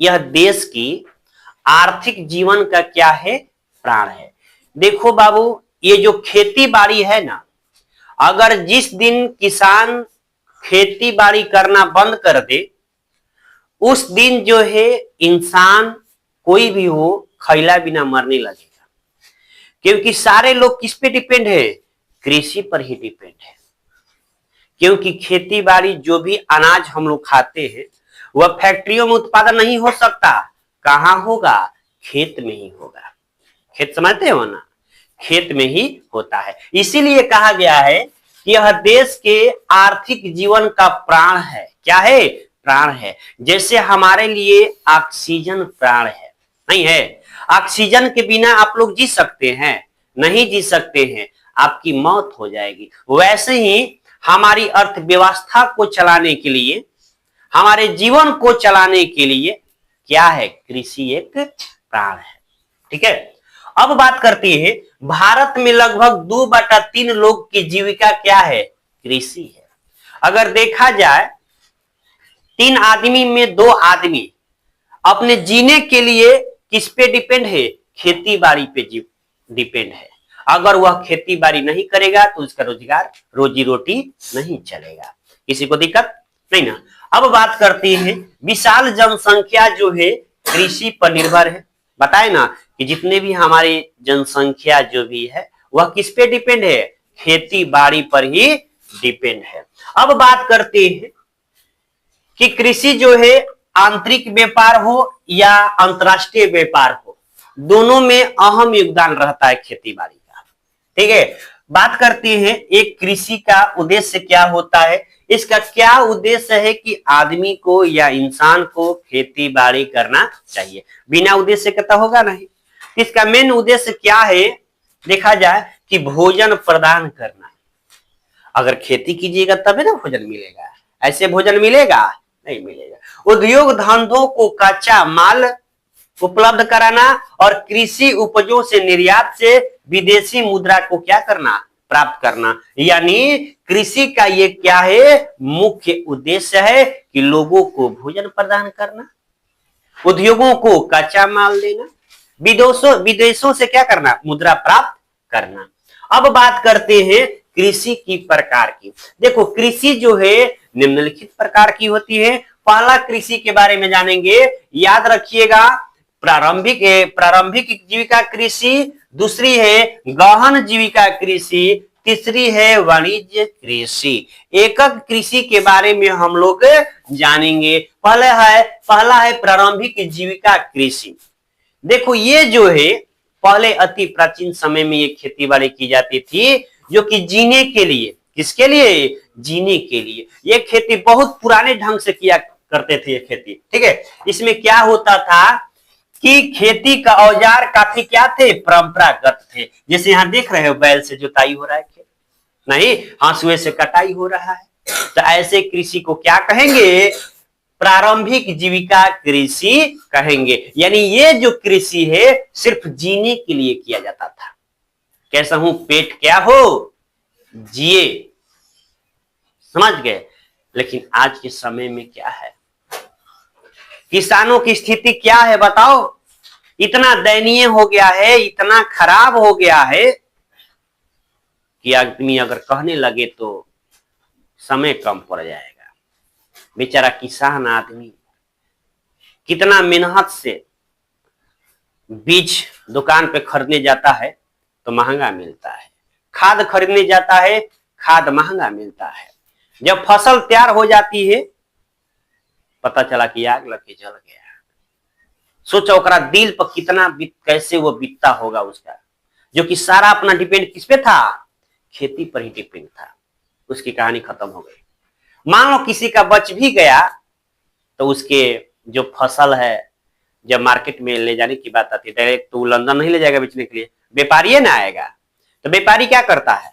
यह देश की आर्थिक जीवन का क्या है, प्राण है। देखो बाबू, ये जो खेती बाड़ी है ना, अगर जिस दिन किसान खेती बाड़ी करना बंद कर दे, उस दिन जो है इंसान कोई भी हो खैला बिना मरने लगेगा। क्योंकि सारे लोग किस पे डिपेंड है, कृषि पर ही डिपेंड है। क्योंकि खेती बाड़ी जो भी अनाज हम लोग खाते हैं वह फैक्ट्रियों में उत्पादन नहीं हो सकता, कहां होगा, खेत में ही होगा। खेत समझते हो ना, खेत में ही होता है। इसीलिए कहा गया है कि यह देश के आर्थिक जीवन का प्राण है। क्या है, प्राण है। जैसे हमारे लिए ऑक्सीजन प्राण है, नहीं है? ऑक्सीजन के बिना आप लोग जी सकते हैं? नहीं जी सकते हैं, आपकी मौत हो जाएगी। वैसे ही हमारी अर्थव्यवस्था को चलाने के लिए, हमारे जीवन को चलाने के लिए क्या है, कृषि एक प्राण है। ठीक है। अब बात करते हैं, भारत में लगभग 2/3 लोग की जीविका क्या है, कृषि है। अगर देखा जाए 3 आदमी में 2 आदमी अपने जीने के लिए किस पे डिपेंड है, खेती बाड़ी पे डिपेंड है। अगर वह खेती बाड़ी नहीं करेगा तो उसका रोजगार, रोजी रोटी नहीं चलेगा। किसी को दिक्कत नहीं ना। अब बात करते हैं, विशाल जनसंख्या जो है कृषि पर निर्भर है। बताए ना कि जितने भी हमारी जनसंख्या जो भी है वह किस पे डिपेंड है, खेती बाड़ी पर ही डिपेंड है। अब बात करते हैं कि कृषि जो है आंतरिक व्यापार हो या अंतरराष्ट्रीय व्यापार हो, दोनों में अहम योगदान रहता है खेती बाड़ी का। ठीक है। बात करते हैं एक कृषि का उद्देश्य क्या होता है। इसका क्या उद्देश्य है कि आदमी को या इंसान को खेती बाड़ी करना चाहिए, बिना उद्देश्य के तो होगा नहीं। इसका मेन उद्देश्य क्या है, देखा जाए कि भोजन प्रदान करना। अगर खेती कीजिएगा तभी ना भोजन मिलेगा, ऐसे भोजन मिलेगा नहीं मिलेगा। उद्योग धंधों को कच्चा माल उपलब्ध कराना और कृषि उपजों से निर्यात से विदेशी मुद्रा को क्या करना, प्राप्त करना। यानी कृषि का ये क्या है, मुख्य उद्देश्य है कि लोगों को भोजन प्रदान करना, उद्योगों को कच्चा माल देना, विदेशों से क्या करना, मुद्रा प्राप्त करना। अब बात करते हैं कृषि की प्रकार की। देखो कृषि जो है निम्नलिखित प्रकार की होती है। पहला कृषि के बारे में जानेंगे, याद रखिएगा, प्रारंभिक जीविका कृषि, दूसरी है गहन जीविका कृषि, तीसरी है वाणिज्य कृषि। एकक कृषि के बारे में हम लोग जानेंगे। पहला है प्रारंभिक जीविका कृषि। देखो ये जो है पहले अति प्राचीन समय में ये खेती बाड़ी की जाती थी, जो कि जीने के लिए, किसके लिए, जीने के लिए। ये खेती बहुत पुराने ढंग से किया करते थे ये खेती। ठीक है। इसमें क्या होता था कि खेती का औजार काफी क्या थे, परंपरागत थे। जैसे यहाँ देख रहे हो बैल से जुताई हो रहा है खेत, नहीं हासुए से कटाई हो रहा है। तो ऐसे कृषि को क्या कहेंगे, प्रारंभिक जीविका कृषि कहेंगे। यानी ये जो कृषि है सिर्फ जीने के लिए किया जाता था। कैसा हूं, पेट क्या हो, जिए, समझ गए। लेकिन आज के समय में क्या है, किसानों की स्थिति क्या है बताओ। इतना दयनीय हो गया है, इतना खराब हो गया है कि आदमी अगर कहने लगे तो समय कम पड़ जाएगा। बेचारा किसान आदमी कितना मेहनत से बीज दुकान पे खरीदने जाता है तो महंगा मिलता है, खाद खरीदने जाता है खाद महंगा मिलता है। जब फसल तैयार हो जाती है पता चला कि आग लग के जल गया। सोचो ओकरा दिल पर कितना कैसे वो बीतता होगा उसका, जो कि सारा अपना डिपेंड किस पे था, खेती पर ही डिपेंड था। उसकी कहानी खत्म हो गई। मान लो किसी का बच भी गया तो उसके जो फसल है जब मार्केट में ले जाने की बात आती है, डायरेक्ट तो लंदन नहीं ले जाएगा बेचने के लिए, व्यापारी ना आएगा। तो व्यापारी क्या करता है,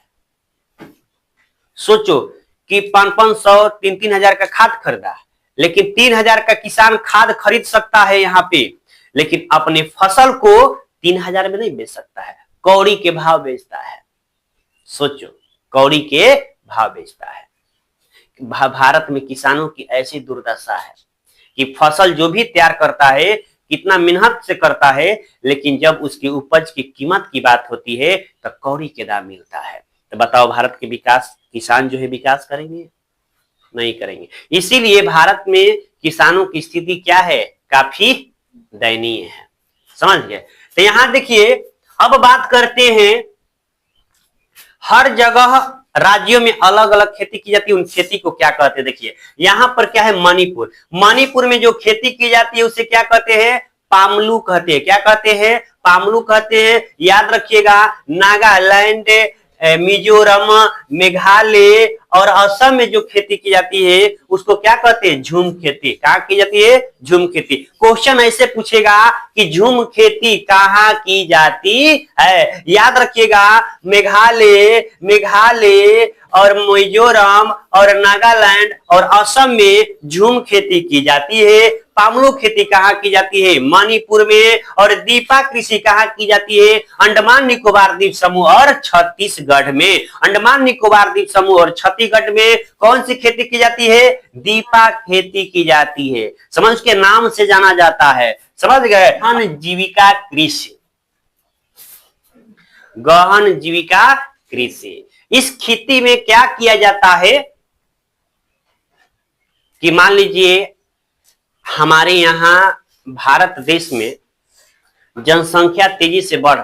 सोचो कि 500 3 हजार का खाद खरीदा, लेकिन 3,000 का किसान खाद खरीद सकता है यहाँ पे, लेकिन अपने फसल को 3,000 में नहीं बेच सकता है, कौड़ी के भाव बेचता है। सोचो कौड़ी के भाव बेचता है। भारत में किसानों की ऐसी दुर्दशा है कि फसल जो भी तैयार करता है कितना मेहनत से करता है, लेकिन जब उसकी उपज की कीमत की बात होती है तो कौड़ी के दाम मिलता है। तो बताओ भारत के विकास, किसान जो है विकास करेंगे? नहीं करेंगे। इसीलिए भारत में किसानों की स्थिति क्या है? काफी दयनीय है। समझ गए? तो यहां देखिए, अब बात करते हैं, हर जगह राज्यों में अलग अलग खेती की जाती है, उन खेती को क्या कहते हैं? देखिए यहां पर क्या है, मणिपुर। मणिपुर में जो खेती की जाती है उसे क्या कहते हैं? पामलू कहते हैं। क्या कहते हैं? पामलू कहते हैं। याद रखिएगा, नागालैंड, मिजोरम, मेघालय और असम में जो खेती की जाती है उसको क्या कहते हैं? झूम खेती। कहाँ की जाती है? झूम खेती। क्वेश्चन ऐसे पूछेगा कि झूम खेती कहाँ की जाती है? याद रखिएगा, मेघालय और मिजोरम और नागालैंड और असम में झूम खेती की जाती है। पामलू खेती कहाँ की जाती है? मणिपुर में। और दीपा कृषि कहाँ की जाती है? अंडमान निकोबार द्वीप समूह और छत्तीसगढ़ में। अंडमान निकोबार द्वीप समूह और छत्तीसगढ़ में कौन सी खेती की जाती है? दीपा खेती की जाती है। समझ के नाम से जाना जाता है। समझ गए? गहन जीविका कृषि, गहन जीविका कृषि। इस खेती में क्या किया जाता है कि मान लीजिए हमारे यहां भारत देश में जनसंख्या तेजी से बढ़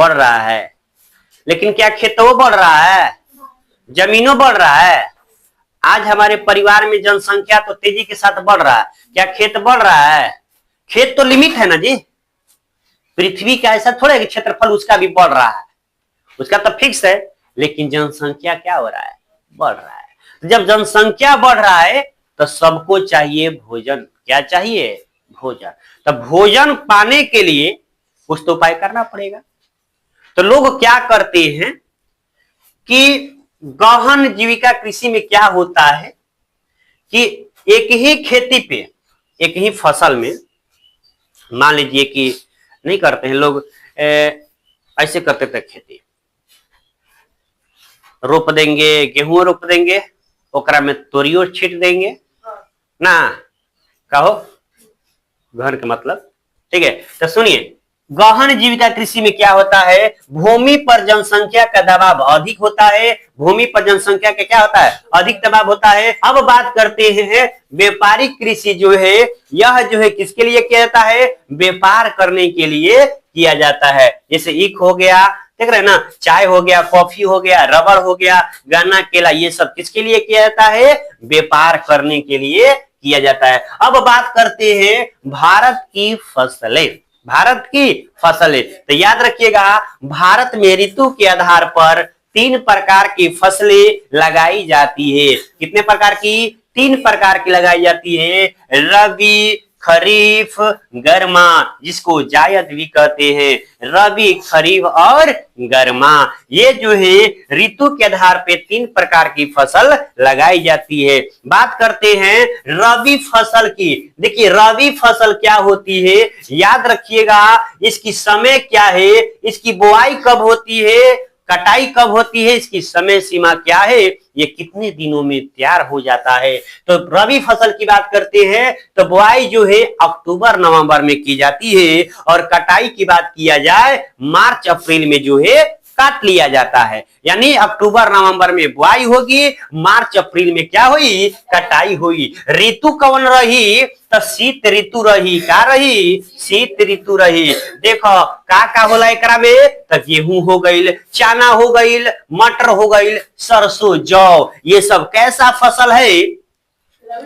रहा है, लेकिन क्या खेतों बढ़ रहा है? जमीनों बढ़ रहा है? आज हमारे परिवार में जनसंख्या तो तेजी के साथ बढ़ रहा है, क्या खेत बढ़ रहा है? खेत तो लिमिट है ना जी, पृथ्वी का ऐसा थोड़ा है कि क्षेत्रफल उसका भी बढ़ रहा है, उसका तो फिक्स है, लेकिन जनसंख्या क्या हो रहा है? बढ़ रहा है। तो जब जनसंख्या बढ़ रहा है तो सबको चाहिए भोजन। क्या चाहिए? भोजन। तो भोजन पाने के लिए कुछ तो उपाय करना पड़ेगा। तो लोग क्या करते हैं कि गहन जीविका कृषि में क्या होता है कि एक ही खेती पे, एक ही फसल में, मान लीजिए कि नहीं करते हैं लोग, ऐसे करते थे खेती, रोप देंगे, गेहूं रोप देंगे, ओकरा में तोरियो छीट देंगे ना, कहो गहन का मतलब, ठीक है। तो सुनिए, गहन जीविका कृषि में क्या होता है? भूमि पर जनसंख्या का दबाव अधिक होता है। भूमि पर जनसंख्या का क्या होता है? अधिक दबाव होता है। अब बात करते हैं व्यापारिक कृषि जो है, यह जो है किसके लिए किया जाता है? व्यापार करने के लिए किया जाता है। जैसे ईख हो गया, देख रहे हैं ना, चाय हो गया, कॉफी हो गया, रबर हो गया, गन्ना, केला, ये सब किसके लिए किया जाता है? व्यापार करने के लिए किया जाता है। अब बात करते हैं भारत की फसलें। भारत की फसलें, तो याद रखिएगा, भारत में ऋतु के आधार पर 3 प्रकार की फसलें लगाई जाती है। कितने प्रकार की? 3 प्रकार की लगाई जाती है। रबी, खरीफ, गर्मा, जिसको जायद भी कहते हैं। रबी, खरीफ और गर्मा, ये जो है ऋतु के आधार पे 3 प्रकार की फसल लगाई जाती है। बात करते हैं रबी फसल की। देखिए रबी फसल क्या होती है, याद रखिएगा, इसकी समय क्या है, इसकी बुआई कब होती है, कटाई कब होती है, इसकी समय सीमा क्या है, ये कितने दिनों में तैयार हो जाता है। तो रबी फसल की बात करते हैं तो बुआई जो है अक्टूबर नवंबर में की जाती है, और कटाई की बात किया जाए मार्च अप्रैल में जो है काट लिया जाता है। यानी अक्टूबर नवंबर में बुआई होगी, मार्च अप्रैल में क्या हुई? कटाई हुई। ऋतु कौन रही? तो शीत ऋतु रही। का रही? शीत ऋतु रही। देखो का होला एकरा में? तो गेहूं हो गईल, चना हो गईल, मटर हो गईल, सरसों, जौ, ये सब कैसा फसल है?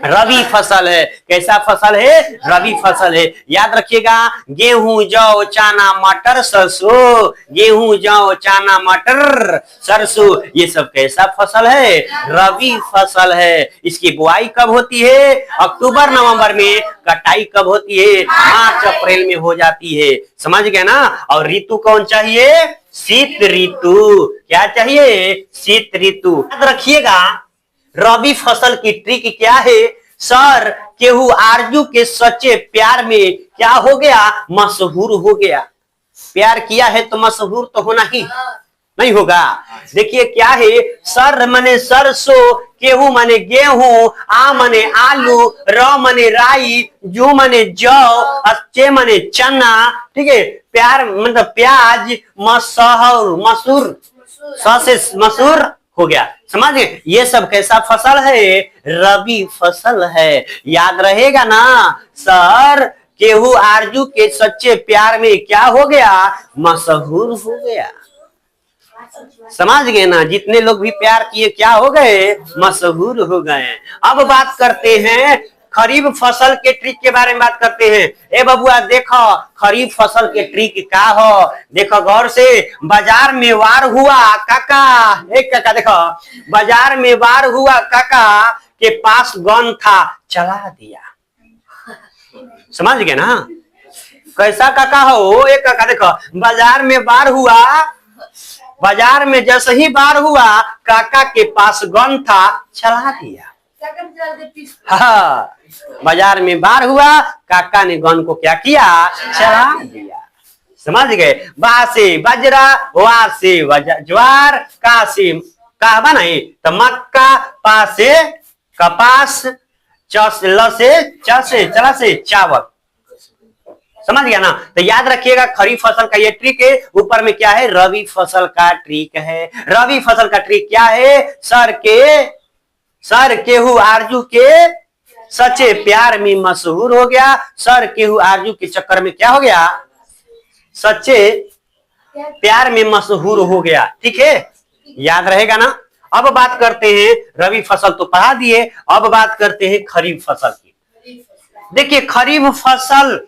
रबी फसल है। कैसा फसल है? रबी फसल है। याद रखिएगा, गेहूं, जौ, चना, मटर, सरसों, गेहूं, जौ, चना, मटर, सरसों, ये सब कैसा फसल है? रबी फसल है। इसकी बुआई कब होती है? अक्टूबर नवंबर में। कटाई कब होती है? मार्च अप्रैल में हो जाती है। समझ गए ना? और ऋतु कौन चाहिए? शीत ऋतु। क्या चाहिए? शीत ऋतु। याद रखिएगा, रबी फसल की ट्रिक क्या है? सर केहू आरजू के सच्चे प्यार में क्या हो गया? मशहूर हो गया। प्यार किया है तो मशहूर तो होना ही, नहीं होगा। देखिए क्या है, सर मने सरसों, गेहूं मने गेहूं, आ मने आलू, र मने राई, जू मने जौ, अच्छे मने चना, ठीक है, प्यार मतलब प्याज, मसूर, मसूर, स से मसूर हो गया। समझ गए, ये सब कैसा फसल है? रबी फसल है। याद रहेगा ना सर, केहू आरजू के सच्चे प्यार में क्या हो गया? मशहूर हो गया। समझ गए ना, जितने लोग भी प्यार किए क्या हो गए? मशहूर हो गए। अब बात करते हैं खरीफ फसल के ट्रिक के बारे में बात करते हैं। ए बबुआ देखो खरीफ फसल के ट्रिक क्या हो, देखो गौर से। बाजार में वार हुआ काका, एक काका देखो, बाजार में वार हुआ काका के पास गन था चला दिया। समझ गए ना, कैसा काका हो? एक काका देखो, बाजार में वार हुआ, बाजार में जैसे ही वार हुआ काका के पास गन था चला दिया। हाँ, बाजार में वार हुआ, काका ने गन को क्या किया? चला दिया। समझ गए। बा से बजरा, वा से ज्वार, का से कहवा नहीं तो मक्का, पा से कपास, च से ल से चला से चावल। समझ गया ना। तो याद रखिएगा खरीफ फसल का ये ट्रिक है। ऊपर में क्या है? रबी फसल का ट्रिक है। रबी फसल का ट्रिक क्या है? सर केहू आरजू के सच्चे प्यार में मशहूर हो गया। सर केहू आरजू के चक्कर में क्या हो गया? सच्चे प्यार में मशहूर हो गया। ठीक है, याद रहेगा ना। अब बात करते हैं, रबी फसल तो पढ़ा दिए, अब बात करते हैं खरीफ फसल की। देखिए खरीफ फसल,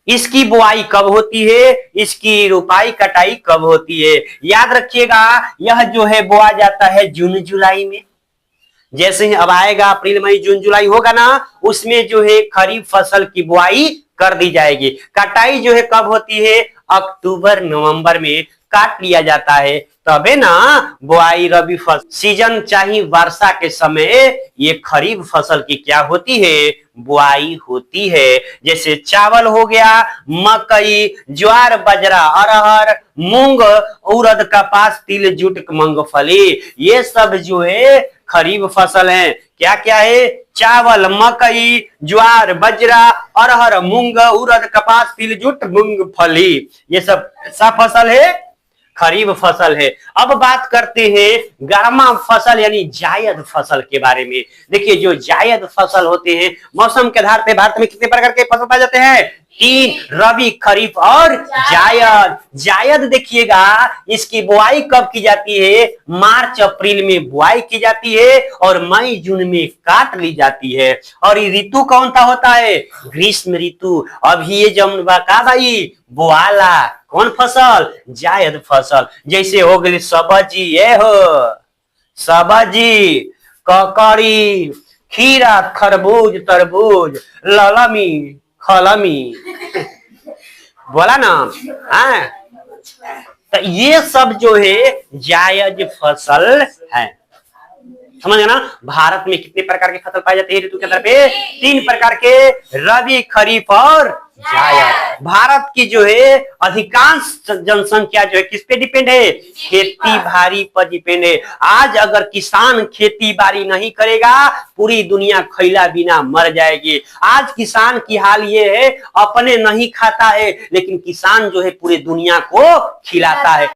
इसकी बुआई कब होती है, इसकी रोपाई कटाई कब होती है? याद रखिएगा, यह जो है बोआ जाता है जून जुलाई में। जैसे ही अब आएगा अप्रैल मई जून जुलाई होगा ना, उसमें जो है खरीफ फसल की बुआई कर दी जाएगी। कटाई जो है कब होती है? अक्टूबर नवंबर में काट लिया जाता है, तबे ना बुआई रबी फसल। सीजन चाहिए वर्षा के समय ये खरीफ फसल की क्या होती है? बुआई होती है। जैसे चावल हो गया, मकई, ज्वार, बाजरा, अरहर, मूंग, उड़द, कपास, तिल, जूट, मूंगफली, ये सब जो है खरीफ फसल है। क्या क्या है? चावल, मकई, ज्वार, बाजरा, अरहर, मूंग, उड़द, कपास, तिल, जूट, मूंगफली, ये सब फसल है, खरीफ फसल है। अब बात करते हैं गर्मा फसल यानी जायद फसल के बारे में। देखिए जो जायद फसल होते हैं, मौसम के आधार पे भारत में कितने प्रकार के फसल पाए जाते हैं? 3, रबी, खरीफ और जायद। जायद देखिएगा, इसकी बुआई कब की जाती है? मार्च अप्रैल में बुआई की जाती है और मई जून में काट ली जाती है। और ये ऋतु कौन सा होता है? ग्रीष्म ऋतु। अभी ये जमुना का भाई बुआला कौन फसल? जायद फसल। जैसे हो गई सब्जी, ये हो सब्जी, ककड़ी, खीरा, खरबूज, तरबूज, ललमी, खलमी, बोला ना। हाँ, तो ये सब जो है जायद फसल है। समझ गए ना। भारत में कितने प्रकार के फसल पाए जाते हैं ऋतु के आधार पे? 3 प्रकार के, रबी, खरीफ और जायद। भारत की जो है अधिकांश जनसंख्या जो है किस पे डिपेंड है? खेती बाड़ी पर डिपेंड है। आज अगर किसान खेती बाड़ी नहीं करेगा, पूरी दुनिया खैला बिना मर जाएगी। आज किसान की हाल ये है, अपने नहीं खाता है लेकिन किसान जो है पूरी दुनिया को खिलाता है।